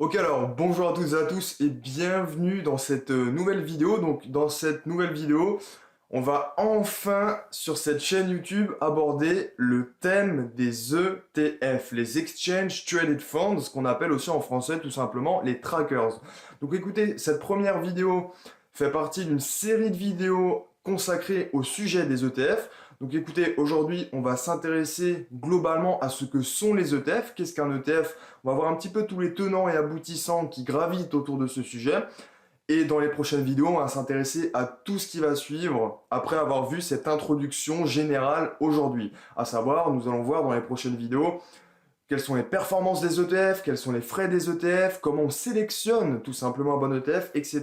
Ok, alors bonjour à toutes et à tous et bienvenue dans cette nouvelle vidéo. Donc dans cette nouvelle vidéo, on va enfin sur cette chaîne YouTube aborder le thème des ETF, les Exchange Traded Funds, ce qu'on appelle aussi en français tout simplement les trackers. Donc écoutez, cette première vidéo fait partie d'une série de vidéos consacrées au sujet des ETF. Donc écoutez, aujourd'hui, on va s'intéresser globalement à ce que sont les ETF. Qu'est-ce qu'un ETF? On va voir un petit peu tous les tenants et aboutissants qui gravitent autour de ce sujet. Et dans les prochaines vidéos, on va s'intéresser à tout ce qui va suivre après avoir vu cette introduction générale aujourd'hui. À savoir, nous allons voir dans les prochaines vidéos quelles sont les performances des ETF, quels sont les frais des ETF, comment on sélectionne tout simplement un bon ETF, etc.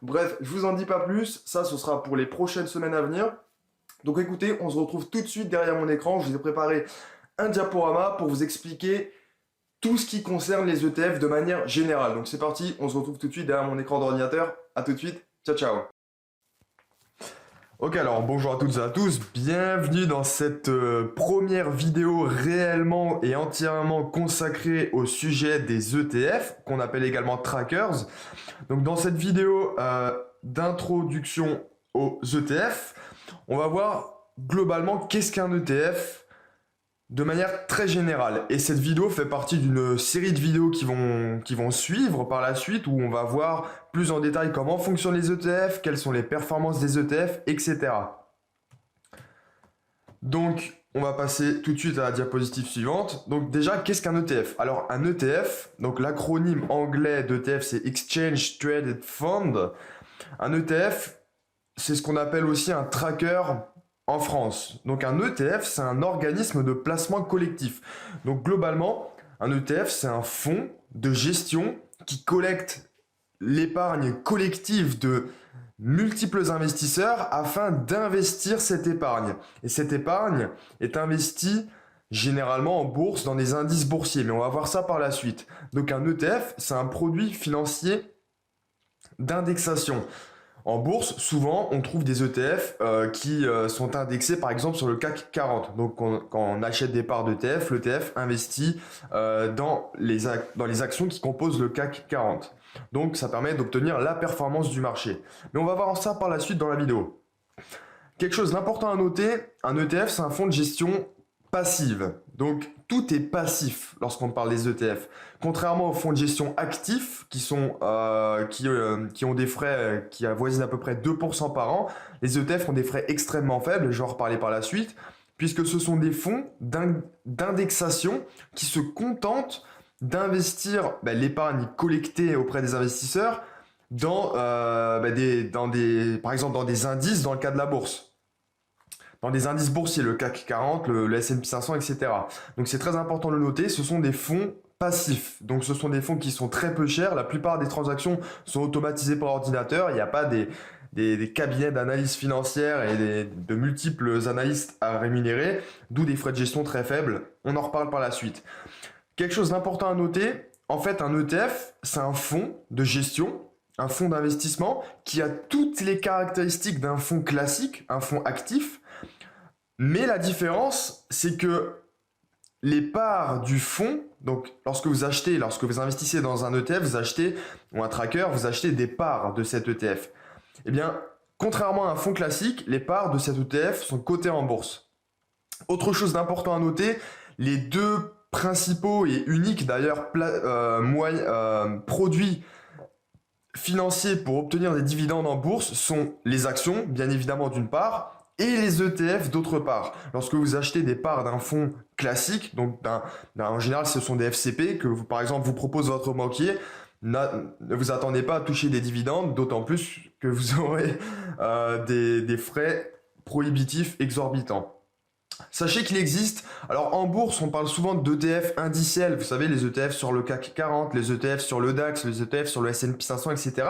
Bref, je vous en dis pas plus, ça ce sera pour les prochaines semaines à venir. Donc écoutez, on se retrouve tout de suite derrière mon écran. Je vous ai préparé un diaporama pour vous expliquer tout ce qui concerne les ETF de manière générale. Donc c'est parti, on se retrouve tout de suite derrière mon écran d'ordinateur. À tout de suite, ciao ciao. Ok, alors bonjour à toutes et à tous, bienvenue dans cette première vidéo réellement et entièrement consacrée au sujet des ETF, qu'on appelle également trackers. Donc dans cette vidéo d'introduction aux ETF, on va voir globalement qu'est-ce qu'un ETF de manière très générale. Et cette vidéo fait partie d'une série de vidéos qui vont suivre par la suite, où on va voir plus en détail comment fonctionnent les ETF, quelles sont les performances des ETF, etc. Donc, on va passer tout de suite à la diapositive suivante. Donc déjà, qu'est-ce qu'un ETF? Alors, un ETF, donc l'acronyme anglais d'ETF, c'est Exchange Traded Fund. Un ETF, c'est ce qu'on appelle aussi un tracker en France. Donc un ETF, c'est un organisme de placement collectif. Donc globalement, un ETF, c'est un fonds de gestion qui collecte l'épargne collective de multiples investisseurs afin d'investir cette épargne. Et cette épargne est investie généralement en bourse dans des indices boursiers, mais on va voir ça par la suite. Donc un ETF, c'est un produit financier d'indexation. En bourse, souvent, on trouve des ETF qui sont indexés par exemple sur le CAC 40. Donc quand on achète des parts d'ETF, l'ETF investit dans les actions qui composent le CAC 40. Donc ça permet d'obtenir la performance du marché. Mais on va voir ça par la suite dans la vidéo. Quelque chose d'important à noter, un ETF, c'est un fonds de gestion passive. Donc tout est passif lorsqu'on parle des ETF. Contrairement aux fonds de gestion actifs qui ont des frais qui avoisinent à peu près 2% par an, les ETF ont des frais extrêmement faibles, je vais en reparler par la suite, puisque ce sont des fonds d'indexation qui se contentent d'investir l'épargne collectée auprès des investisseurs par exemple dans des indices dans le cas de la bourse, dans des indices boursiers, le CAC 40, le S&P 500, etc. Donc c'est très important de le noter, ce sont des fonds passifs. Donc ce sont des fonds qui sont très peu chers, la plupart des transactions sont automatisées par ordinateur, il n'y a pas des cabinets d'analyse financière et de multiples analystes à rémunérer, d'où des frais de gestion très faibles. On en reparle par la suite. Quelque chose d'important à noter, en fait un ETF, c'est un fonds de gestion, un fonds d'investissement qui a toutes les caractéristiques d'un fonds classique, un fonds actif, mais la différence, c'est que les parts du fonds, donc lorsque vous investissez dans un ETF, vous achetez, ou un tracker, vous achetez des parts de cet ETF. Eh bien, contrairement à un fonds classique, les parts de cet ETF sont cotées en bourse. Autre chose d'important à noter, les deux principaux et uniques d'ailleurs produits financiers pour obtenir des dividendes en bourse sont les actions, bien évidemment d'une part, et les ETF d'autre part. Lorsque vous achetez des parts d'un fonds classique, donc en général ce sont des FCP que par exemple vous propose votre banquier, ne vous attendez pas à toucher des dividendes, d'autant plus que vous aurez des frais prohibitifs exorbitants. Sachez qu'il existe, alors en bourse on parle souvent d'ETF indiciels, vous savez les ETF sur le CAC 40, les ETF sur le DAX, les ETF sur le S&P 500, etc.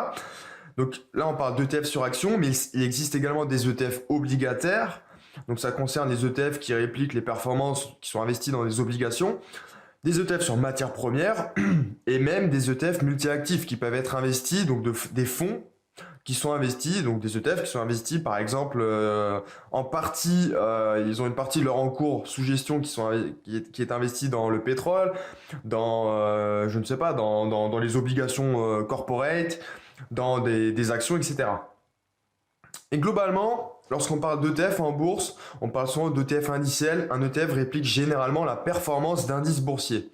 Donc là on parle d'ETF sur action, mais il existe également des ETF obligataires, donc ça concerne les ETF qui répliquent les performances qui sont investies dans des obligations, des ETF sur matières premières et même des ETF multi-actifs qui peuvent être investis, donc des fonds qui sont investis, donc des ETF qui sont investis par exemple en partie, ils ont une partie de leur encours sous gestion qui est investie dans le pétrole, dans, je ne sais pas, dans les obligations corporate, dans des actions, etc. Et globalement, lorsqu'on parle d'ETF en bourse, on parle souvent d'ETF indiciel. Un ETF réplique généralement la performance d'indices boursiers.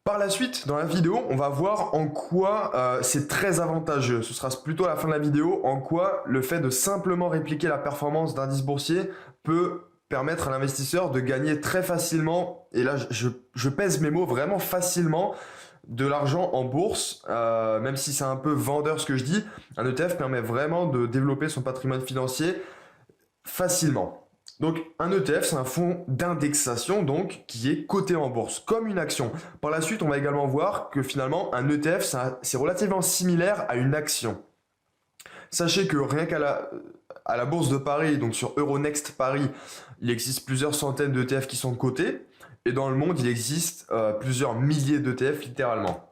Par la suite, dans la vidéo, on va voir en quoi c'est très avantageux. Ce sera plutôt à la fin de la vidéo, en quoi le fait de simplement répliquer la performance d'indices boursiers peut permettre à l'investisseur de gagner très facilement, et là je pèse mes mots, vraiment facilement, de l'argent en bourse, même si c'est un peu vendeur ce que je dis. Un ETF permet vraiment de développer son patrimoine financier facilement. Donc un ETF, c'est un fonds d'indexation donc qui est coté en bourse, comme une action. Par la suite, on va également voir que finalement, un ETF, c'est relativement similaire à une action. Sachez que rien à la bourse de Paris, donc sur Euronext Paris, il existe plusieurs centaines d'ETF qui sont cotés. Et dans le monde, il existe plusieurs milliers d'ETF littéralement.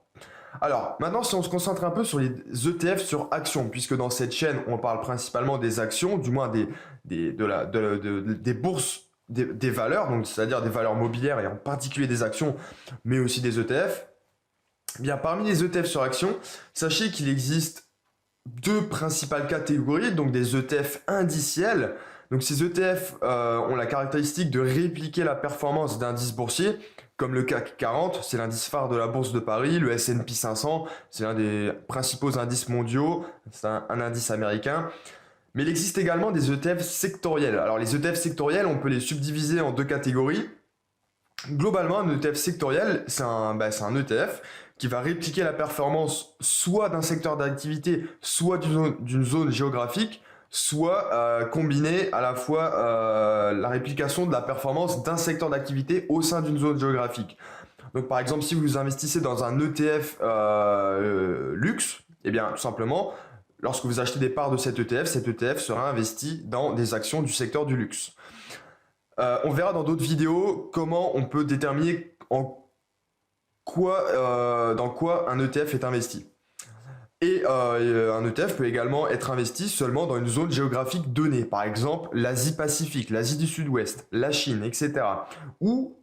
Alors, maintenant, si on se concentre un peu sur les ETF sur actions, puisque dans cette chaîne, on parle principalement des actions, du moins des bourses, des valeurs, donc c'est-à-dire des valeurs mobilières et en particulier des actions, mais aussi des ETF. Eh bien, parmi les ETF sur actions, sachez qu'il existe deux principales catégories, donc des ETF indiciels. Donc ces ETF ont la caractéristique de répliquer la performance d'indices boursiers, comme le CAC 40, c'est l'indice phare de la bourse de Paris, le S&P 500, c'est l'un des principaux indices mondiaux, c'est un indice américain. Mais il existe également des ETF sectoriels. Alors les ETF sectoriels, on peut les subdiviser en deux catégories. Globalement, un ETF sectoriel, c'est un ETF qui va répliquer la performance soit d'un secteur d'activité, soit d'une zone géographique, soit combiner à la fois la réplication de la performance d'un secteur d'activité au sein d'une zone géographique. Donc par exemple, si vous investissez dans un ETF luxe, eh bien tout simplement, lorsque vous achetez des parts de cet ETF sera investi dans des actions du secteur du luxe. On verra dans d'autres vidéos comment on peut déterminer dans quoi un ETF est investi. Et un ETF peut également être investi seulement dans une zone géographique donnée, par exemple l'Asie-Pacifique, l'Asie du Sud-Ouest, la Chine, etc. Ou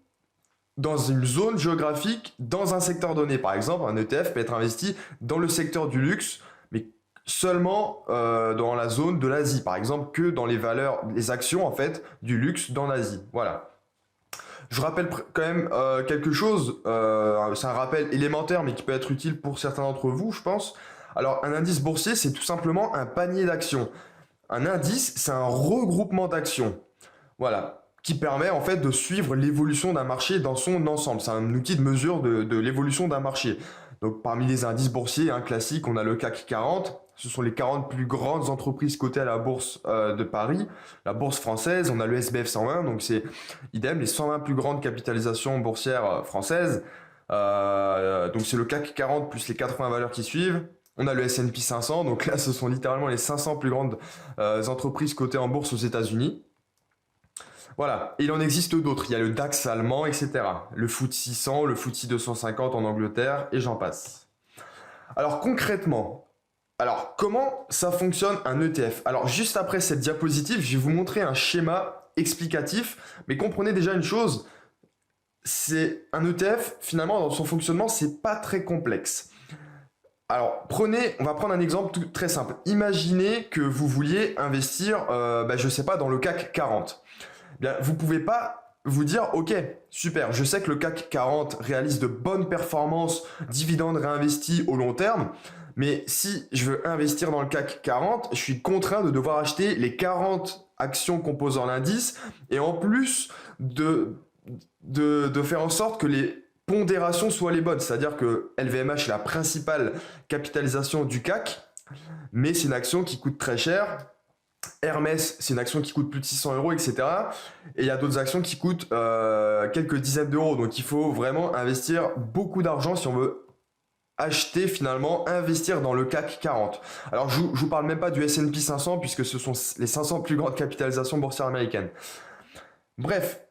dans une zone géographique dans un secteur donné. Par exemple, un ETF peut être investi dans le secteur du luxe, mais seulement dans la zone de l'Asie. Par exemple, que dans les actions en fait du luxe dans l'Asie. Voilà. Je rappelle quand même quelque chose, c'est un rappel élémentaire mais qui peut être utile pour certains d'entre vous, je pense. Alors, un indice boursier, c'est tout simplement un panier d'actions. Un indice, c'est un regroupement d'actions. Voilà, qui permet en fait de suivre l'évolution d'un marché dans son ensemble. C'est un outil de mesure de l'évolution d'un marché. Donc, parmi les indices boursiers classiques, on a le CAC 40. Ce sont les 40 plus grandes entreprises cotées à la bourse de Paris. La bourse française, on a le SBF 120. Donc, c'est idem, les 120 plus grandes capitalisations boursières françaises. Donc, c'est le CAC 40 plus les 80 valeurs qui suivent. On a le S&P 500, donc là ce sont littéralement les 500 plus grandes entreprises cotées en bourse aux États-Unis. Voilà, et il en existe d'autres, il y a le DAX allemand, etc. Le FTSE 600, le FTSE 250 en Angleterre, et j'en passe. Alors concrètement, comment ça fonctionne un ETF? Alors juste après cette diapositive, je vais vous montrer un schéma explicatif, mais comprenez déjà une chose, c'est un ETF, finalement dans son fonctionnement, c'est pas très complexe. Alors, on va prendre un exemple très simple. Imaginez que vous vouliez investir, je sais pas, dans le CAC 40. Bien, vous pouvez pas vous dire, ok, super, je sais que le CAC 40 réalise de bonnes performances, dividendes réinvestis au long terme, mais si je veux investir dans le CAC 40, je suis contraint de devoir acheter les 40 actions composant l'indice et en plus de faire en sorte que les pondérations soient les bonnes, c'est-à-dire que LVMH est la principale capitalisation du CAC, mais c'est une action qui coûte très cher. Hermès, c'est une action qui coûte plus de 600 euros, etc. Et il y a d'autres actions qui coûtent quelques dizaines d'euros. Donc il faut vraiment investir beaucoup d'argent si on veut investir dans le CAC 40. Alors je vous parle même pas du S&P 500 puisque ce sont les 500 plus grandes capitalisations boursières américaines. Bref.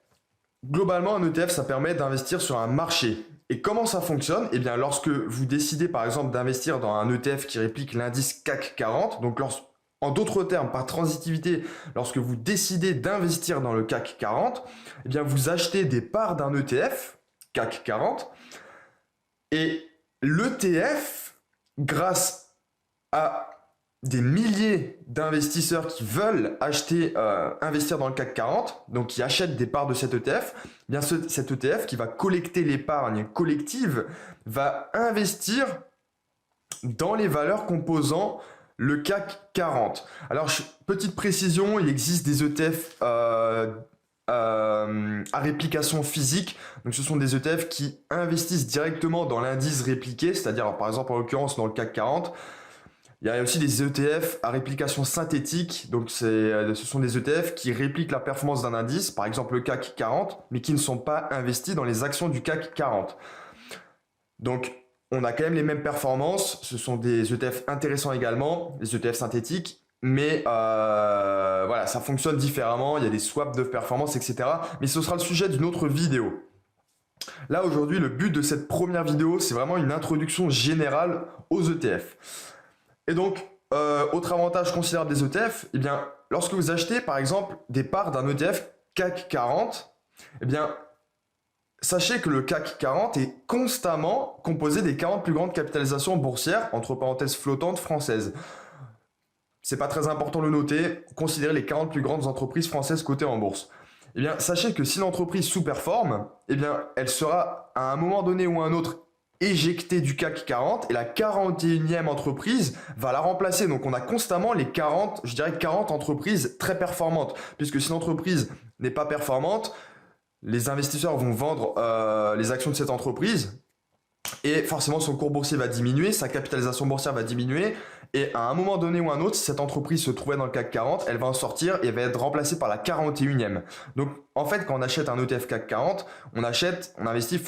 Globalement, un ETF, ça permet d'investir sur un marché. Et comment ça fonctionne? Eh bien, lorsque vous décidez par exemple d'investir dans un ETF qui réplique l'indice CAC 40, donc en d'autres termes, par transitivité, lorsque vous décidez d'investir dans le CAC 40, eh bien, vous achetez des parts d'un ETF CAC 40 et l'ETF, grâce à des milliers d'investisseurs qui veulent investir dans le CAC 40, donc qui achètent des parts de cet ETF, eh bien cet ETF qui va collecter l'épargne collective va investir dans les valeurs composant le CAC 40. Alors, petite précision, il existe des ETF à réplication physique. Donc, ce sont des ETF qui investissent directement dans l'indice répliqué, c'est-à-dire, par exemple, en l'occurrence, dans le CAC 40. Il y a aussi des ETF à réplication synthétique. Donc, ce sont des ETF qui répliquent la performance d'un indice, par exemple le CAC 40, mais qui ne sont pas investis dans les actions du CAC 40. Donc, on a quand même les mêmes performances. Ce sont des ETF intéressants également, les ETF synthétiques. Mais voilà, ça fonctionne différemment. Il y a des swaps de performance, etc. Mais ce sera le sujet d'une autre vidéo. Là, aujourd'hui, le but de cette première vidéo, c'est vraiment une introduction générale aux ETF. Et donc, autre avantage considérable des ETF, eh bien, lorsque vous achetez par exemple des parts d'un ETF CAC 40, eh bien, sachez que le CAC 40 est constamment composé des 40 plus grandes capitalisations boursières, entre parenthèses flottantes françaises. C'est pas très important de le noter, considérez les 40 plus grandes entreprises françaises cotées en bourse. Eh bien, sachez que si l'entreprise sous-performe, eh bien, elle sera à un moment donné ou à un autre éjectée du CAC 40 et la 41e entreprise va la remplacer. Donc on a constamment les 40 entreprises très performantes. Puisque si l'entreprise n'est pas performante, les investisseurs vont vendre les actions de cette entreprise et forcément son cours boursier va diminuer, sa capitalisation boursière va diminuer et à un moment donné ou un autre, si cette entreprise se trouvait dans le CAC 40, elle va en sortir et elle va être remplacée par la 41e. Donc en fait, quand on achète un ETF CAC 40, on investit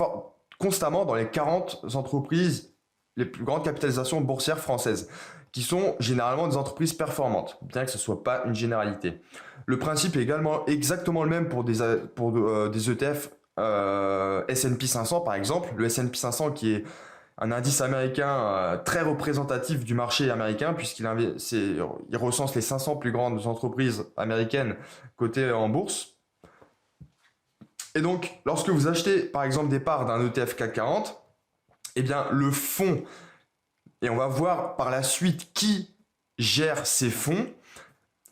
constamment dans les 40 entreprises les plus grandes capitalisations boursières françaises, qui sont généralement des entreprises performantes, bien que ce ne soit pas une généralité. Le principe est également exactement le même pour des ETF S&P 500 par exemple. Le S&P 500 qui est un indice américain très représentatif du marché américain, puisqu'il recense les 500 plus grandes entreprises américaines cotées en bourse. Et donc, lorsque vous achetez, par exemple, des parts d'un ETF CAC 40, eh bien, le fonds, et on va voir par la suite qui gère ces fonds, eh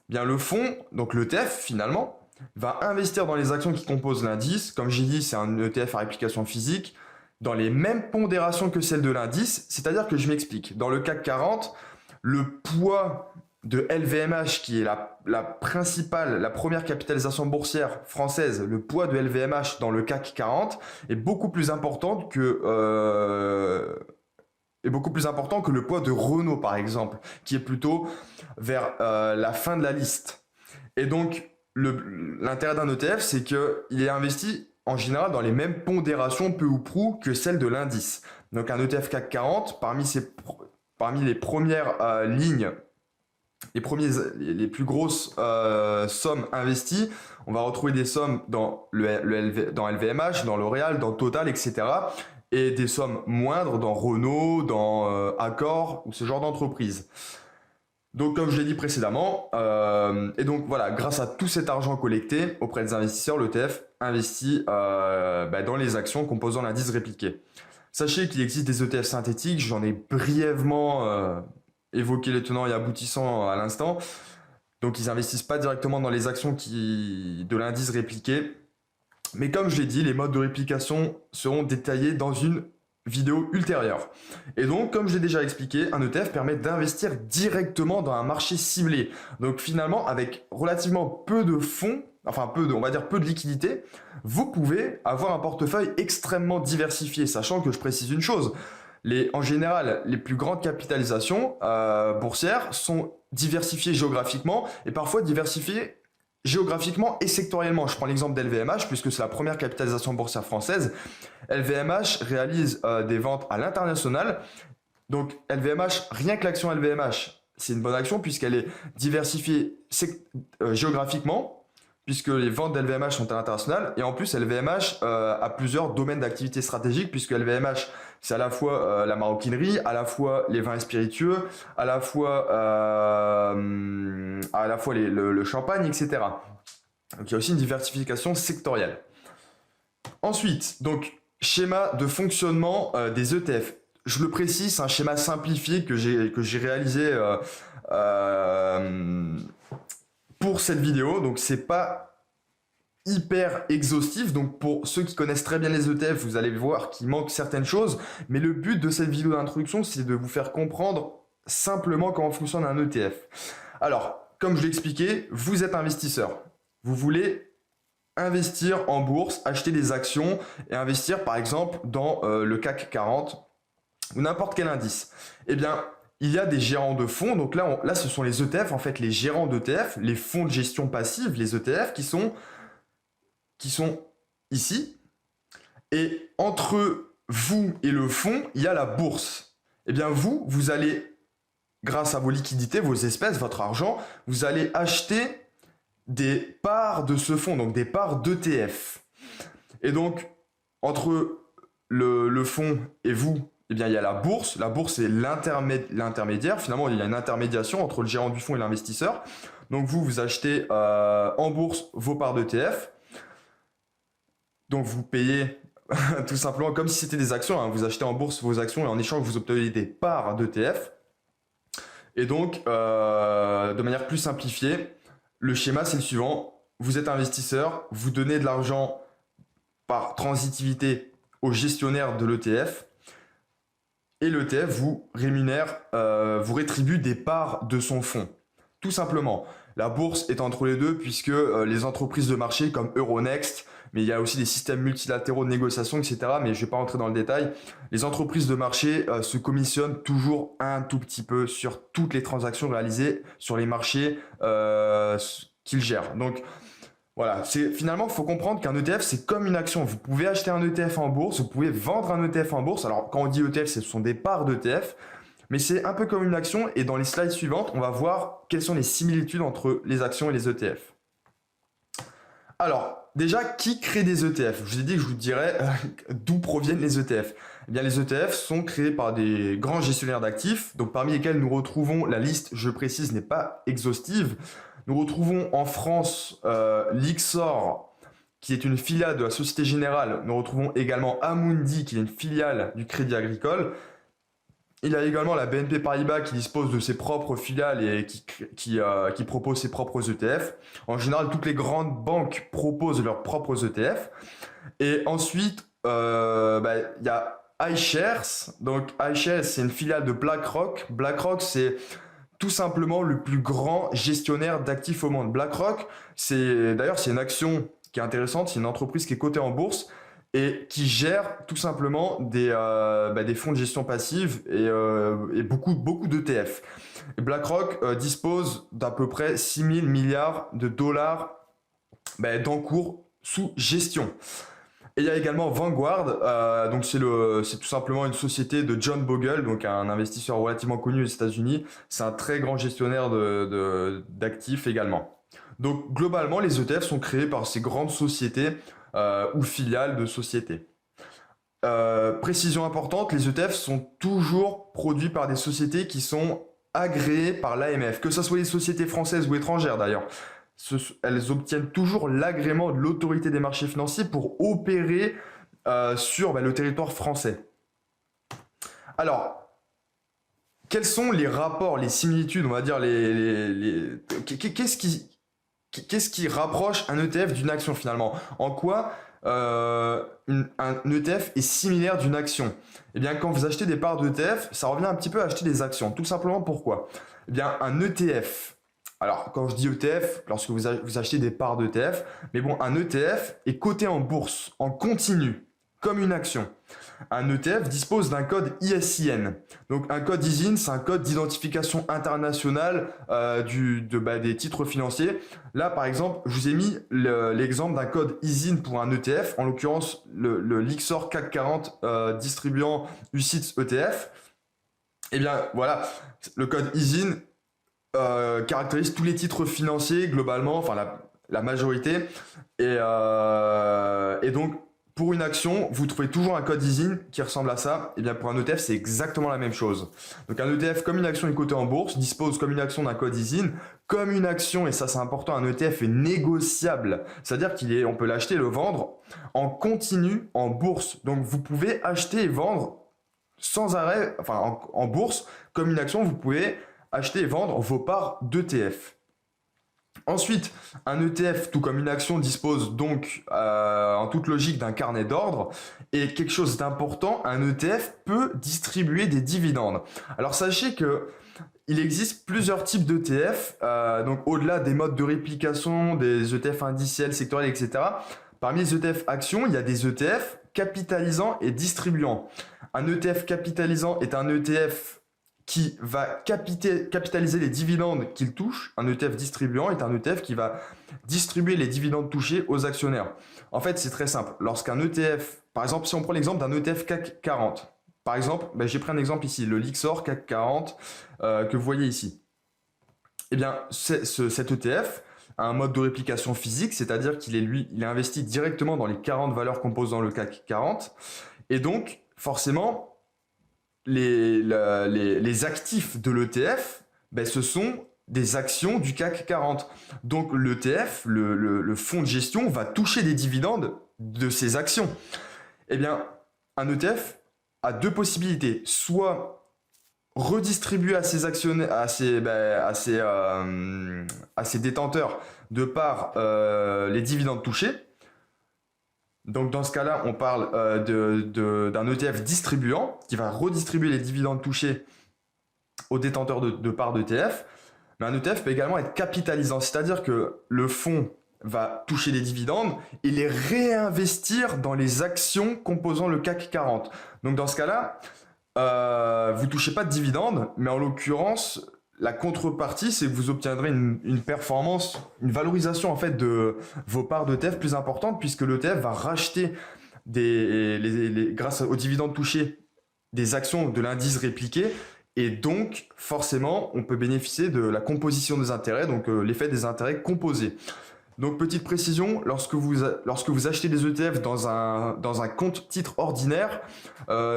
bien, le fonds, donc l'ETF, finalement, va investir dans les actions qui composent l'indice. Comme j'ai dit, c'est un ETF à réplication physique, dans les mêmes pondérations que celles de l'indice. C'est-à-dire que je m'explique. Dans le CAC 40, le poids de LVMH, qui est la première capitalisation boursière française, le poids de LVMH dans le CAC 40 est beaucoup plus important que le poids de Renault, par exemple, qui est plutôt vers la fin de la liste. Et donc, l'intérêt d'un ETF, c'est qu'il est investi en général dans les mêmes pondérations peu ou prou que celles de l'indice. Donc un ETF CAC 40, parmi les premières lignes, les plus grosses sommes investies, on va retrouver des sommes dans LVMH, dans L'Oréal, dans Total, etc. Et des sommes moindres dans Renault, dans Accor, ou ce genre d'entreprise. Donc comme je l'ai dit précédemment, et donc voilà, grâce à tout cet argent collecté auprès des investisseurs, l'ETF investit dans les actions composant l'indice répliqué. Sachez qu'il existe des ETF synthétiques, j'en ai brièvement évoqué les tenants et aboutissants à l'instant. Donc ils n'investissent pas directement dans les actions de l'indice répliqué. Mais comme je l'ai dit, les modes de réplication seront détaillés dans une vidéo ultérieure. Et donc, comme je l'ai déjà expliqué, un ETF permet d'investir directement dans un marché ciblé. Donc finalement, avec relativement peu de fonds, on va dire peu de liquidités, vous pouvez avoir un portefeuille extrêmement diversifié, sachant que je précise une chose, en général, les plus grandes capitalisations boursières sont diversifiées géographiquement et parfois diversifiées géographiquement et sectoriellement. Je prends l'exemple d'LVMH puisque c'est la première capitalisation boursière française. LVMH réalise des ventes à l'international. Donc LVMH, rien que l'action LVMH, c'est une bonne action puisqu'elle est diversifiée géographiquement, puisque les ventes d'LVMH sont à l'international, et en plus LVMH a plusieurs domaines d'activité stratégique, puisque LVMH c'est à la fois la maroquinerie, à la fois les vins et spiritueux, à la fois le champagne, etc. Donc il y a aussi une diversification sectorielle. Ensuite, donc schéma de fonctionnement des ETF. Je le précise, c'est un schéma simplifié que j'ai réalisé euh, pour cette vidéo, donc c'est pas hyper exhaustif, donc pour ceux qui connaissent très bien les ETF, vous allez voir qu'il manque certaines choses, mais le but de cette vidéo d'introduction, c'est de vous faire comprendre simplement comment fonctionne un ETF. Alors, comme je l'ai expliqué, vous êtes investisseur, vous voulez investir en bourse, acheter des actions et investir par exemple dans le CAC 40 ou n'importe quel indice. Eh bien, il y a des gérants de fonds, donc là ce sont les ETF, en fait les gérants d'ETF, les fonds de gestion passive, les ETF qui sont ici. Et entre vous et le fonds, il y a la bourse. Eh bien vous allez, grâce à vos liquidités, vos espèces, votre argent, vous allez acheter des parts de ce fonds, donc des parts d'ETF. Et donc, entre le fonds et vous, eh bien, il y a la bourse. La bourse, c'est l'intermédiaire. Finalement, il y a une intermédiation entre le gérant du fonds et l'investisseur. Donc, vous achetez en bourse vos parts d'ETF. Donc, vous payez tout simplement comme si c'était des actions. Hein. Vous achetez en bourse vos actions et en échange, vous obtenez des parts d'ETF. Et donc, de manière plus simplifiée, le schéma, c'est le suivant. Vous êtes investisseur, vous donnez de l'argent par transitivité au gestionnaire de l'ETF et l'ETF vous rémunère, vous rétribue des parts de son fonds. Tout simplement. La bourse est entre les deux puisque les entreprises de marché comme Euronext, mais il y a aussi des systèmes multilatéraux de négociation, etc. Mais je ne vais pas rentrer dans le détail. Les entreprises de marché se commissionnent toujours un tout petit peu sur toutes les transactions réalisées sur les marchés qu'ils gèrent. Donc voilà, finalement, il faut comprendre qu'un ETF, c'est comme une action. Vous pouvez acheter un ETF en bourse, vous pouvez vendre un ETF en bourse. Alors, quand on dit ETF, ce sont des parts d'ETF, mais c'est un peu comme une action. Et dans les slides suivantes, on va voir quelles sont les similitudes entre les actions et les ETF. Alors, déjà, qui crée des ETF? Je vous ai dit que je vous dirais d'où proviennent les ETF. Eh bien, les ETF sont créés par des grands gestionnaires d'actifs, donc parmi lesquels nous retrouvons, la liste, je précise, n'est pas exhaustive. Nous retrouvons en France Lyxor, qui est une filiale de la Société Générale. Nous retrouvons également Amundi, qui est une filiale du Crédit Agricole. Il y a également la BNP Paribas qui dispose de ses propres filiales et qui propose ses propres ETF. En général, toutes les grandes banques proposent leurs propres ETF. Et ensuite, il y a iShares. Donc iShares, c'est une filiale de BlackRock. BlackRock, c'est tout simplement le plus grand gestionnaire d'actifs au monde. BlackRock, c'est une action qui est intéressante, c'est une entreprise qui est cotée en bourse et qui gère tout simplement des fonds de gestion passive et beaucoup d'ETF. Et BlackRock dispose d'à peu près 6 000 milliards de dollars d'encours sous gestion. Et il y a également Vanguard, donc c'est tout simplement une société de John Bogle, donc un investisseur relativement connu aux États-Unis. C'est un très grand gestionnaire d'actifs également. Donc globalement, les ETF sont créés par ces grandes sociétés ou filiales de sociétés. Précision importante, les ETF sont toujours produits par des sociétés qui sont agréées par l'AMF, que ce soit les sociétés françaises ou étrangères d'ailleurs. Elles obtiennent toujours l'agrément de l'autorité des marchés financiers pour opérer sur le territoire français. Alors, quels sont les rapports, les similitudes, on va dire, qu'est-ce qui rapproche un ETF d'une action finalement? En quoi un ETF est similaire d'une action? Eh bien, quand vous achetez des parts d'ETF, ça revient un petit peu à acheter des actions. Tout simplement pourquoi? Eh bien, un ETF. Alors, quand je dis ETF, lorsque vous achetez des parts d'ETF, mais bon, un ETF est coté en bourse, en continu, comme une action. Un ETF dispose d'un code ISIN. Donc, un code ISIN, c'est un code d'identification internationale des titres financiers. Là, par exemple, je vous ai mis l'exemple d'un code ISIN pour un ETF, en l'occurrence le Lyxor CAC 40 distribuant UCITS ETF. Eh bien, voilà, le code ISIN caractérise tous les titres financiers globalement, la majorité. Et donc, pour une action, vous trouvez toujours un code ISIN qui ressemble à ça. Et bien pour un ETF, c'est exactement la même chose. Donc un ETF, comme une action est cotée en bourse, dispose comme une action d'un code ISIN. Comme une action, et ça c'est important, un ETF est négociable. C'est-à-dire on peut l'acheter et le vendre en continu en bourse. Donc vous pouvez acheter et vendre sans arrêt, enfin en bourse, comme une action, vous pouvez acheter et vendre vos parts d'ETF. Ensuite, un ETF, tout comme une action, dispose donc en toute logique d'un carnet d'ordre. Et quelque chose d'important, un ETF peut distribuer des dividendes. Alors sachez que il existe plusieurs types d'ETF, donc au-delà des modes de réplication, des ETF indiciels, sectoriels, etc. Parmi les ETF actions, il y a des ETF capitalisants et distribuants. Un ETF capitalisant est un ETF qui va capitaliser les dividendes qu'il touche. Un ETF distribuant est un ETF qui va distribuer les dividendes touchés aux actionnaires. En fait, c'est très simple. Lorsqu'un ETF, par exemple, si on prend l'exemple d'un ETF CAC 40, par exemple, j'ai pris un exemple ici, le Lyxor CAC 40 que vous voyez ici. Eh bien, cet ETF a un mode de réplication physique, c'est-à-dire qu'il est investi directement dans les 40 valeurs composant le CAC 40. Et donc, forcément, les actifs de l'ETF, ce sont des actions du CAC 40. Donc l'ETF, le fonds de gestion, va toucher des dividendes de ces actions. Eh bien, un ETF a deux possibilités. Soit redistribuer à ses actionnaires, à ses détenteurs de par les dividendes touchés. Donc dans ce cas-là, on parle d'un ETF distribuant qui va redistribuer les dividendes touchés aux détenteurs de parts d'ETF. Mais un ETF peut également être capitalisant, c'est-à-dire que le fonds va toucher des dividendes et les réinvestir dans les actions composant le CAC 40. Donc dans ce cas-là, vous ne touchez pas de dividendes, mais en l'occurrence, la contrepartie, c'est que vous obtiendrez une performance, une valorisation en fait de vos parts d'ETF plus importante, puisque l'ETF va racheter grâce aux dividendes touchés des actions de l'indice répliqué, et donc forcément on peut bénéficier de la composition des intérêts, donc l'effet des intérêts composés. Donc petite précision, lorsque vous achetez des ETF dans un compte titre ordinaire,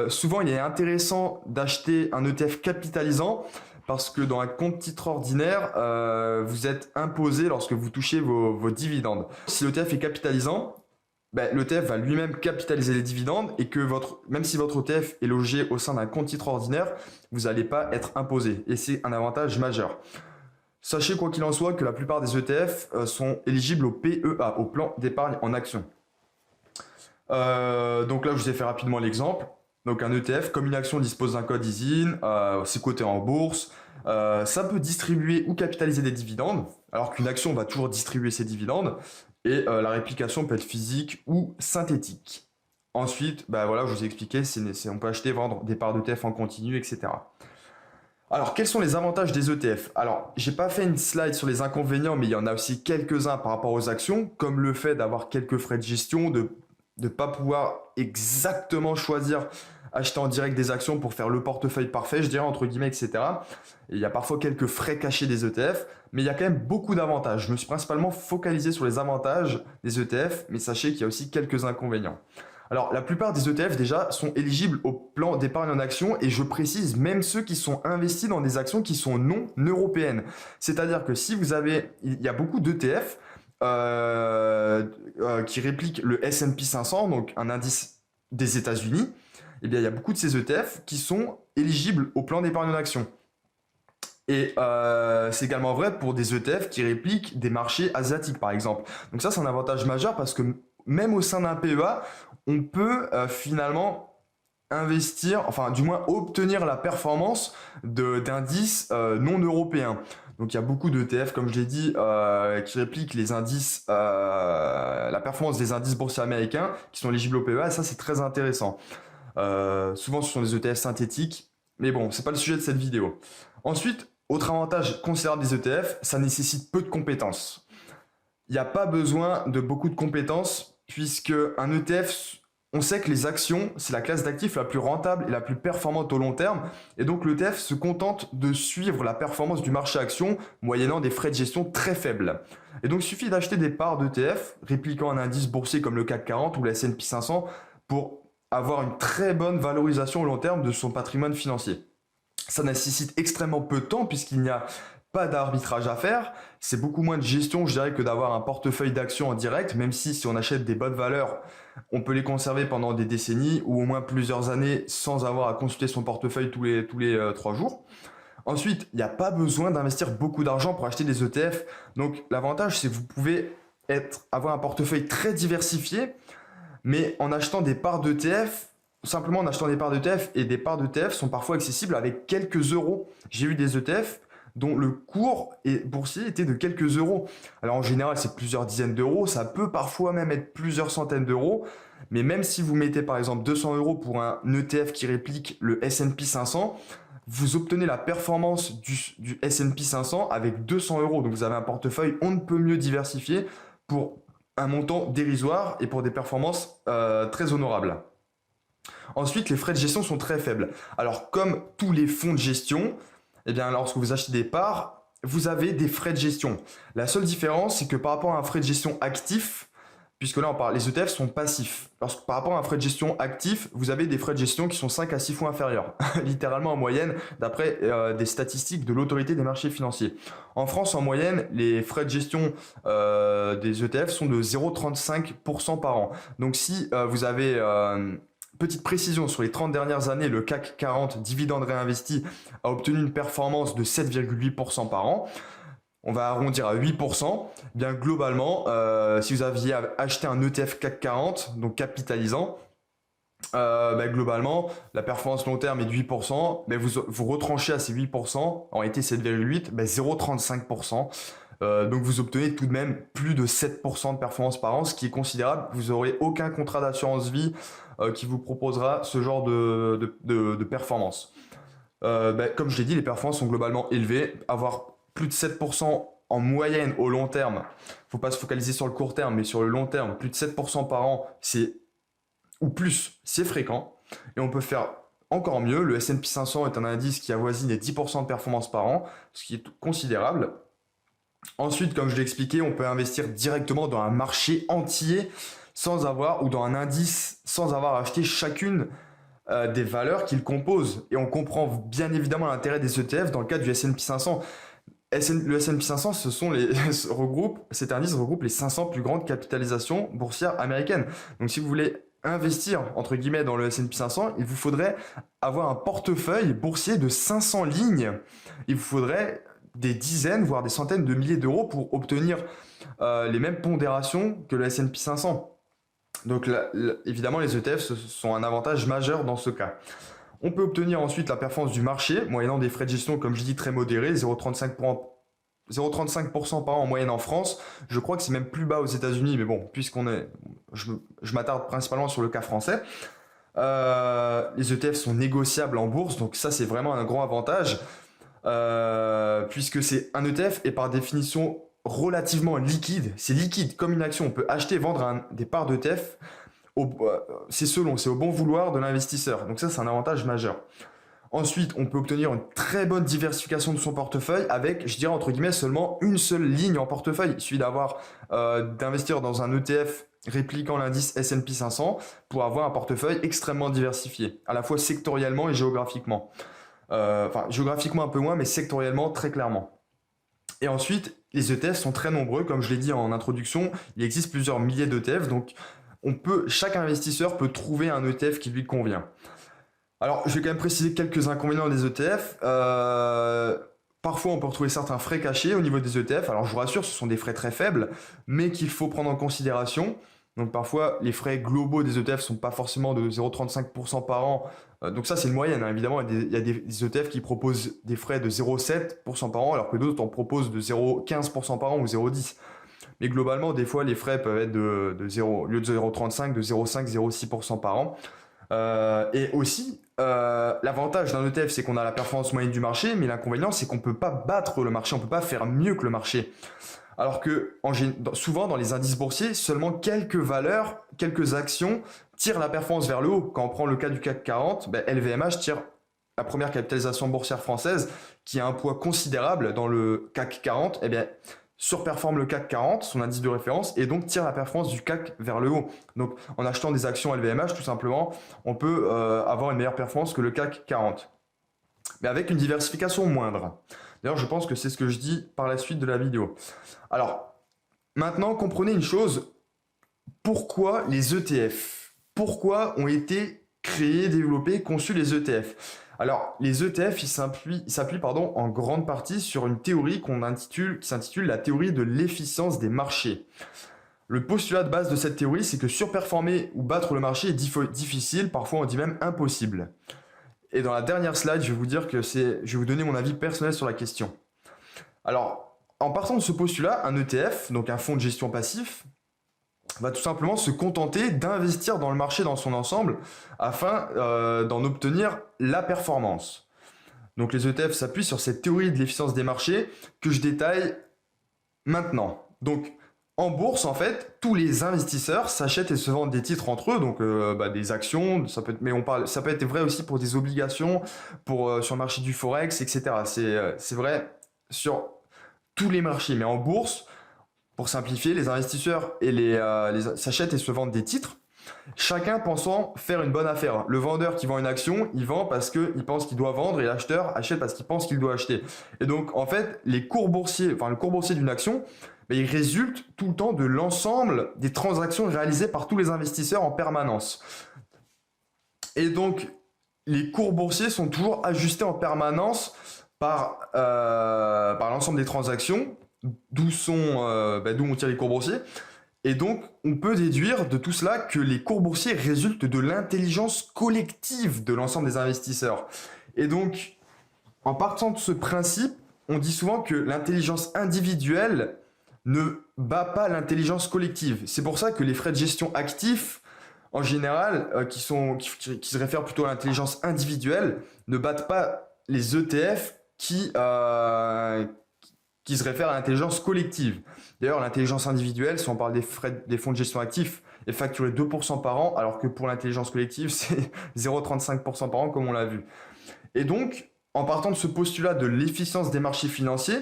souvent il est intéressant d'acheter un ETF capitalisant, parce que dans un compte titre ordinaire, vous êtes imposé lorsque vous touchez vos dividendes. Si l'ETF est capitalisant, l'ETF va lui-même capitaliser les dividendes et que même si votre ETF est logé au sein d'un compte titre ordinaire, vous n'allez pas être imposé. Et c'est un avantage majeur. Sachez quoi qu'il en soit que la plupart des ETF sont éligibles au PEA, au plan d'épargne en action. Donc là, je vous ai fait rapidement l'exemple. Donc un ETF, comme une action dispose d'un code ISIN, c'est coté en bourse, ça peut distribuer ou capitaliser des dividendes, alors qu'une action va toujours distribuer ses dividendes, et la réplication peut être physique ou synthétique. Ensuite, voilà, je vous ai expliqué, on peut acheter et vendre des parts d'ETF en continu, etc. Alors, quels sont les avantages des ETF? Alors, j'ai pas fait une slide sur les inconvénients, mais il y en a aussi quelques-uns par rapport aux actions, comme le fait d'avoir quelques frais de gestion, de ne pas pouvoir exactement choisir acheter en direct des actions pour faire le portefeuille parfait, je dirais entre guillemets, etc. Et il y a parfois quelques frais cachés des ETF, mais il y a quand même beaucoup d'avantages. Je me suis principalement focalisé sur les avantages des ETF, mais sachez qu'il y a aussi quelques inconvénients. Alors, la plupart des ETF déjà sont éligibles au plan d'épargne en action, et je précise même ceux qui sont investis dans des actions qui sont non européennes. C'est-à-dire que si il y a beaucoup d'ETF qui répliquent le S&P 500, donc un indice des États-Unis. Eh bien, il y a beaucoup de ces ETF qui sont éligibles au plan d'épargne en action. Et c'est également vrai pour des ETF qui répliquent des marchés asiatiques, par exemple. Donc ça, c'est un avantage majeur parce que même au sein d'un PEA, on peut finalement investir, enfin du moins obtenir la performance d'indices non européens. Donc il y a beaucoup d'ETF, comme je l'ai dit, qui répliquent les indices, la performance des indices boursiers américains qui sont éligibles au PEA, et ça c'est très intéressant. Souvent ce sont des ETF synthétiques, mais bon, c'est pas le sujet de cette vidéo. Ensuite, autre avantage considérable des ETF, ça nécessite peu de compétences. Il n'y a pas besoin de beaucoup de compétences, puisque un ETF, on sait que les actions, c'est la classe d'actifs la plus rentable et la plus performante au long terme. Et donc l'ETF se contente de suivre la performance du marché action moyennant des frais de gestion très faibles. Et donc il suffit d'acheter des parts d'ETF répliquant un indice boursier comme le CAC 40 ou le S&P 500 pour avoir une très bonne valorisation au long terme de son patrimoine financier. Ça nécessite extrêmement peu de temps puisqu'il n'y a pas d'arbitrage à faire, c'est beaucoup moins de gestion, je dirais, que d'avoir un portefeuille d'actions en direct, même si on achète des bonnes valeurs, on peut les conserver pendant des décennies ou au moins plusieurs années sans avoir à consulter son portefeuille tous les 3 jours. Ensuite, il n'y a pas besoin d'investir beaucoup d'argent pour acheter des ETF. Donc l'avantage, c'est que vous pouvez avoir un portefeuille très diversifié, mais en achetant des parts d'ETF, simplement en achetant des parts d'ETF, et des parts d'ETF sont parfois accessibles avec quelques euros. J'ai eu des ETF dont le cours boursier était de quelques euros. Alors en général, c'est plusieurs dizaines d'euros, ça peut parfois même être plusieurs centaines d'euros, mais même si vous mettez par exemple 200 euros pour un ETF qui réplique le S&P 500, vous obtenez la performance du S&P 500 avec 200 euros. Donc vous avez un portefeuille on ne peut mieux diversifié pour un montant dérisoire et pour des performances très honorables. Ensuite, les frais de gestion sont très faibles. Alors comme tous les fonds de gestion, eh bien, lorsque vous achetez des parts, vous avez des frais de gestion. La seule différence, c'est que par rapport à un frais de gestion actif, puisque là on parle, les ETF sont passifs. Par rapport à un frais de gestion actif, vous avez des frais de gestion qui sont 5 à 6 fois inférieurs, littéralement en moyenne, d'après des statistiques de l'autorité des marchés financiers. En France, en moyenne, les frais de gestion des ETF sont de 0,35% par an. Donc si vous avez... petite précision, sur les 30 dernières années, le CAC 40 dividende réinvesti a obtenu une performance de 7,8% par an. On va arrondir à 8%. Bien globalement, si vous aviez acheté un ETF CAC 40, donc capitalisant, globalement, la performance long terme est de 8%, mais vous retranchez à ces 8%, en été 7,8%, 0,35%. Donc vous obtenez tout de même plus de 7% de performance par an, ce qui est considérable. Vous n'aurez aucun contrat d'assurance vie qui vous proposera ce genre de performance. Comme je l'ai dit, les performances sont globalement élevées. Avoir plus de 7% en moyenne au long terme, il ne faut pas se focaliser sur le court terme, mais sur le long terme, plus de 7% par an, ou plus, c'est fréquent. Et on peut faire encore mieux. Le S&P 500 est un indice qui avoisine les 10% de performance par an, ce qui est considérable. Ensuite, comme je l'ai expliqué, on peut investir directement dans un marché entier ou dans un indice sans avoir acheté chacune des valeurs qu'il compose. Et on comprend bien évidemment l'intérêt des ETF dans le cas du S&P 500. Le S&P 500, cet indice regroupe les 500 plus grandes capitalisations boursières américaines. Donc si vous voulez investir entre guillemets dans le S&P 500, il vous faudrait avoir un portefeuille boursier de 500 lignes. Il vous faudrait des dizaines, voire des centaines de milliers d'euros pour obtenir les mêmes pondérations que le S&P 500. Donc évidemment, les ETF sont un avantage majeur dans ce cas. On peut obtenir ensuite la performance du marché, moyennant des frais de gestion, comme je dis, très modérés, 0,35% par an en moyenne en France. Je crois que c'est même plus bas aux États-Unis, mais bon, je m'attarde principalement sur le cas français. Les ETF sont négociables en bourse, donc ça c'est vraiment un grand avantage, puisque c'est un ETF est par définition relativement liquide. C'est liquide comme une action. On peut acheter et vendre des parts d'ETF. C'est au bon vouloir de l'investisseur. Donc ça, c'est un avantage majeur. Ensuite, on peut obtenir une très bonne diversification de son portefeuille avec, je dirais entre guillemets, seulement une seule ligne en portefeuille. Il suffit d'investir dans un ETF répliquant l'indice S&P 500 pour avoir un portefeuille extrêmement diversifié, à la fois sectoriellement et géographiquement. Géographiquement un peu moins, mais sectoriellement très clairement. Et ensuite, les ETF sont très nombreux. Comme je l'ai dit en introduction, il existe plusieurs milliers d'ETF. Donc, chaque investisseur peut trouver un ETF qui lui convient. Alors, je vais quand même préciser quelques inconvénients des ETF. Parfois, on peut retrouver certains frais cachés au niveau des ETF. Alors, je vous rassure, ce sont des frais très faibles, mais qu'il faut prendre en considération. Donc, parfois, les frais globaux des ETF ne sont pas forcément de 0,35% par an. Donc ça, c'est une moyenne, hein. Évidemment, il y a des ETF qui proposent des frais de 0,7% par an, alors que d'autres en proposent de 0,15% par an ou 0,10%. Mais globalement, des fois, les frais peuvent être au lieu de 0,35, de 0,5, 0,6% par an. Et aussi, l'avantage d'un ETF, c'est qu'on a la performance moyenne du marché, mais l'inconvénient, c'est qu'on ne peut pas battre le marché, on ne peut pas faire mieux que le marché. Alors que souvent, dans les indices boursiers, seulement quelques valeurs, quelques actions tire la performance vers le haut. Quand on prend le cas du CAC 40, ben, LVMH tire la première capitalisation boursière française qui a un poids considérable dans le CAC 40, eh bien, surperforme le CAC 40, son indice de référence, et donc tire la performance du CAC vers le haut. Donc en achetant des actions LVMH, tout simplement, on peut avoir une meilleure performance que le CAC 40. Mais avec une diversification moindre. D'ailleurs, je pense que c'est ce que je dis par la suite de la vidéo. Alors, maintenant, comprenez une chose. Pourquoi les ETF? Pourquoi ont été créés, développés, conçus les ETF? Alors, les ETF, ils s'appuient en grande partie sur une théorie qui s'intitule la théorie de l'efficience des marchés. Le postulat de base de cette théorie, c'est que surperformer ou battre le marché est difficile, parfois on dit même impossible. Et dans la dernière slide, je vais vous donner mon avis personnel sur la question. Alors, en partant de ce postulat, un ETF, donc un fonds de gestion passif, va tout simplement se contenter d'investir dans le marché dans son ensemble afin d'en obtenir la performance. Donc les ETF s'appuient sur cette théorie de l'efficience des marchés que je détaille maintenant. Donc en bourse, en fait, tous les investisseurs s'achètent et se vendent des titres entre eux, donc des actions, ça peut être vrai aussi pour des obligations, sur le marché du forex, etc. C'est vrai sur tous les marchés, mais en bourse, pour simplifier, les investisseurs s'achètent et se vendent des titres, chacun pensant faire une bonne affaire. Le vendeur qui vend une action, il vend parce qu'il pense qu'il doit vendre et l'acheteur achète parce qu'il pense qu'il doit acheter. Et donc, en fait, le cours boursier d'une action, il résulte tout le temps de l'ensemble des transactions réalisées par tous les investisseurs en permanence. Et donc, les cours boursiers sont toujours ajustés en permanence par l'ensemble des transactions, d'où on tire les cours boursiers. Et donc, on peut déduire de tout cela que les cours boursiers résultent de l'intelligence collective de l'ensemble des investisseurs. Et donc, en partant de ce principe, on dit souvent que l'intelligence individuelle ne bat pas l'intelligence collective. C'est pour ça que les frais de gestion actifs, en général, qui se réfèrent plutôt à l'intelligence individuelle, ne battent pas les ETF qui se réfèrent à l'intelligence collective. D'ailleurs, l'intelligence individuelle, si on parle des fonds de gestion actifs, est facturée 2% par an, alors que pour l'intelligence collective, c'est 0,35% par an, comme on l'a vu. Et donc, en partant de ce postulat de l'efficience des marchés financiers,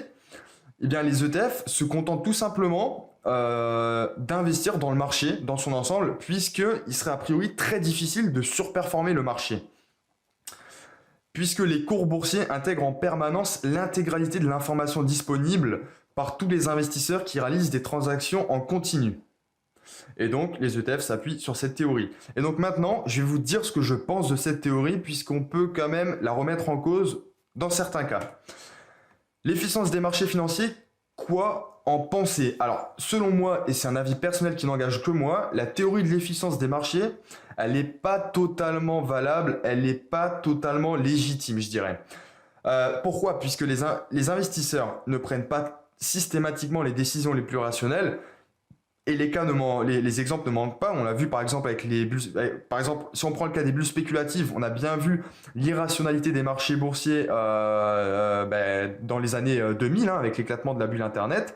eh bien, les ETF se contentent tout simplement d'investir dans le marché, dans son ensemble, puisqu'il serait a priori très difficile de surperformer le marché. Puisque les cours boursiers intègrent en permanence l'intégralité de l'information disponible par tous les investisseurs qui réalisent des transactions en continu. Et donc, les ETF s'appuient sur cette théorie. Et donc maintenant, je vais vous dire ce que je pense de cette théorie, puisqu'on peut quand même la remettre en cause dans certains cas. L'efficience des marchés financiers, quoi en penser? Alors, selon moi, et c'est un avis personnel qui n'engage que moi, la théorie de l'efficience des marchés, elle n'est pas totalement valable, elle n'est pas totalement légitime, je dirais. Pourquoi? Puisque les investisseurs ne prennent pas systématiquement les décisions les plus rationnelles, et les exemples ne manquent pas. On l'a vu par exemple avec les bulles. Par exemple, si on prend le cas des bulles spéculatives, on a bien vu l'irrationalité des marchés boursiers dans les années 2000, avec l'éclatement de la bulle Internet.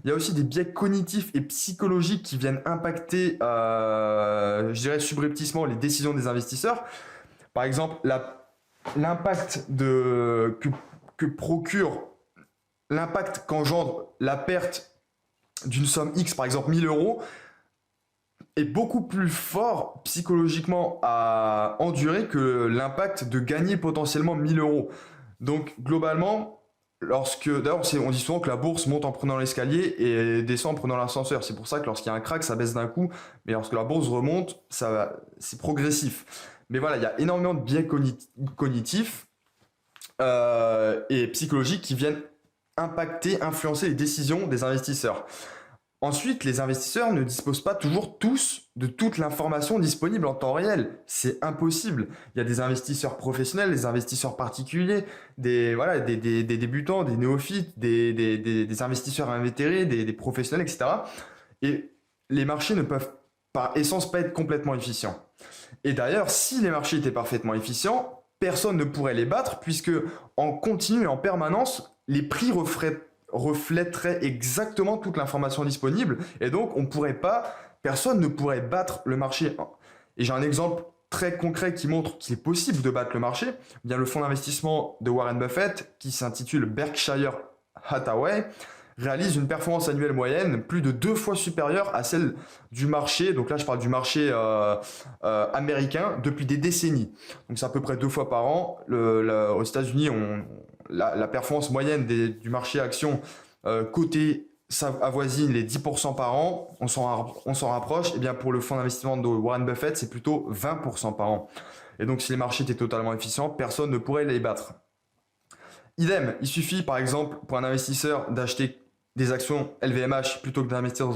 Il y a aussi des biais cognitifs et psychologiques qui viennent impacter, je dirais subrepticement, les décisions des investisseurs. Par exemple, l'impact qu'engendre la perte d'une somme X, par exemple 1000 euros, est beaucoup plus fort psychologiquement à endurer que l'impact de gagner potentiellement 1000 euros. Donc globalement, d'ailleurs on dit souvent que la bourse monte en prenant l'escalier et descend en prenant l'ascenseur. C'est pour ça que lorsqu'il y a un crack, ça baisse d'un coup, mais lorsque la bourse remonte, c'est progressif. Mais voilà, il y a énormément de biais cognitifs et psychologiques qui viennent influencer les décisions des investisseurs. Ensuite, les investisseurs ne disposent pas toujours tous de toute l'information disponible en temps réel. C'est impossible. Il y a des investisseurs professionnels, des investisseurs particuliers, des débutants, des néophytes, des investisseurs invétérés, des professionnels, etc. Et les marchés ne peuvent par essence pas être complètement efficients. Et d'ailleurs, si les marchés étaient parfaitement efficients, personne ne pourrait les battre puisque en continu et en permanence, les prix reflèteraient exactement toute l'information disponible et donc personne ne pourrait battre le marché. Et j'ai un exemple très concret qui montre qu'il est possible de battre le marché. Bien, le fonds d'investissement de Warren Buffett, qui s'intitule Berkshire Hathaway, réalise une performance annuelle moyenne plus de 2 fois supérieure à celle du marché. Donc là, je parle du marché américain depuis des décennies. Donc c'est à peu près 2 fois par an. Aux États-Unis, la performance moyenne du marché action coté ça avoisine les 10% par an, on s'en rapproche. Et bien pour le fonds d'investissement de Warren Buffett, c'est plutôt 20% par an. Et donc si les marchés étaient totalement efficients, personne ne pourrait les battre. Idem, il suffit par exemple pour un investisseur d'acheter des actions LVMH plutôt que d'investir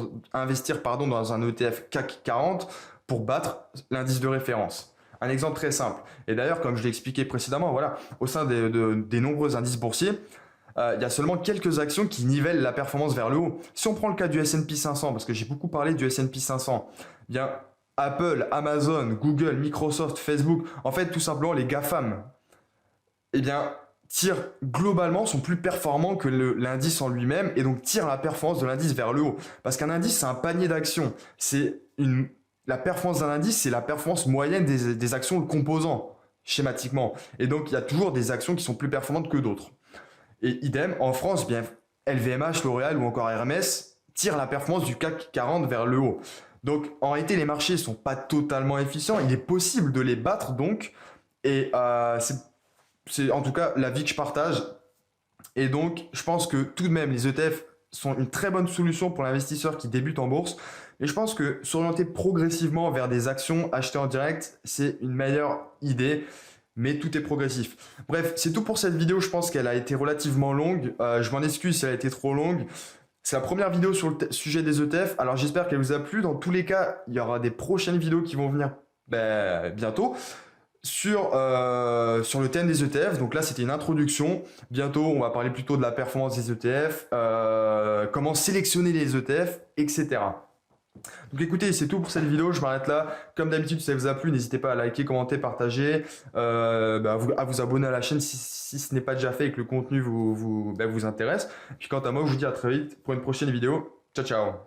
dans un ETF CAC 40 pour battre l'indice de référence. Un exemple très simple. Et d'ailleurs, comme je l'ai expliqué précédemment, voilà, au sein des nombreux indices boursiers, il y a seulement quelques actions qui nivellent la performance vers le haut. Si on prend le cas du S&P 500, parce que j'ai beaucoup parlé du S&P 500, bien Apple, Amazon, Google, Microsoft, Facebook, en fait tout simplement les GAFAM, eh bien globalement sont plus performants que l'indice en lui-même et donc tirent la performance de l'indice vers le haut. Parce qu'un indice, c'est un panier d'actions. La performance d'un indice, c'est la performance moyenne des actions le composant, schématiquement. Et donc, il y a toujours des actions qui sont plus performantes que d'autres. Et idem, en France, bien LVMH, L'Oréal ou encore Hermès tirent la performance du CAC 40 vers le haut. Donc, en réalité, les marchés ne sont pas totalement efficients. Il est possible de les battre, donc. Et c'est en tout cas l'avis que je partage. Et donc, je pense que tout de même, les ETF sont une très bonne solution pour l'investisseur qui débute en bourse. Et je pense que s'orienter progressivement vers des actions achetées en direct, c'est une meilleure idée. Mais tout est progressif. Bref, c'est tout pour cette vidéo. Je pense qu'elle a été relativement longue. Je m'en excuse si elle a été trop longue. C'est la première vidéo sur le sujet des ETF. Alors j'espère qu'elle vous a plu. Dans tous les cas, il y aura des prochaines vidéos qui vont venir bientôt sur le thème des ETF. Donc là, c'était une introduction. Bientôt, on va parler plutôt de la performance des ETF, comment sélectionner les ETF, etc. Donc écoutez, c'est tout pour cette vidéo, je m'arrête là. Comme d'habitude, si ça vous a plu, n'hésitez pas à liker, commenter, partager, à vous abonner à la chaîne si ce n'est pas déjà fait et que le contenu vous intéresse. Puis quant à moi, je vous dis à très vite pour une prochaine vidéo. Ciao, ciao!